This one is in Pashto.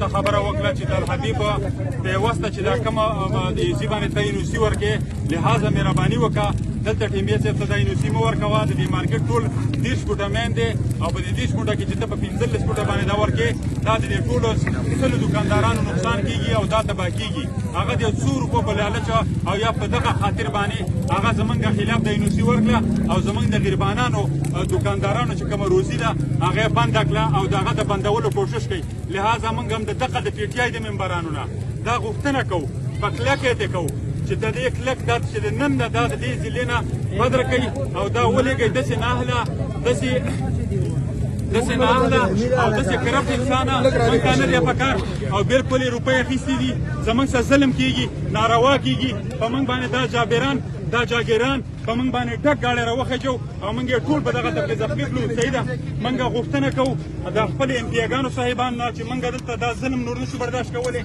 ته خبره وکړه چې د الحبیب پیوسته چې دا کومه د ایزي باندې ته انوسي ورکې لهذا مهرباني وکړه دلته ټیمې صاحب ته دا انوسي مه ورکوه د دې مارکېټ ټول 30 فوټه مین دی او په دې 30 فوټه کې چې ته په 15 فوټه باندې دا ورکې دا د دې ټولو سلو دکاندارانو نقصان کېږي او دا تباه کېږي هغه د 100 روپو په لالچ او یا په دغه خاطر باندې هغه زمونږ خلاف د انوسي ورکړه او زمونږ د غریبانانو دکاندارانو چې کومه روزي ده هغه بنده کړه او د هغه د بندولو کوشش کوي لهذا موږ هم د دغه د پی ټي آی د ممبرانو نه دا غوښتنه کوو په کلکه یې کوو چې د دې کلک دا چې د نن نه دا د دې ضلع نه بدره کوي او دا ولېږئ داسې ناهله داسې ناهله او داسې کرپټ انسانه موږ ته نه دی پکار او بلکل یې روپۍ اخیستې دي زموږ سره ظلم کېږي ناروا کېږي په موږ باندې دا جابران دا جاګیران په موږ باندې ډک ګاډی راوخېجو او موږ یې ټول په دغه تبلیغ زخمي کړو صحیح ده موږ غوښتنه کوو د خپلو امپیاګانو صاحبانو نه چې موږ دلته دا ظلم نور نشو برداشت کولی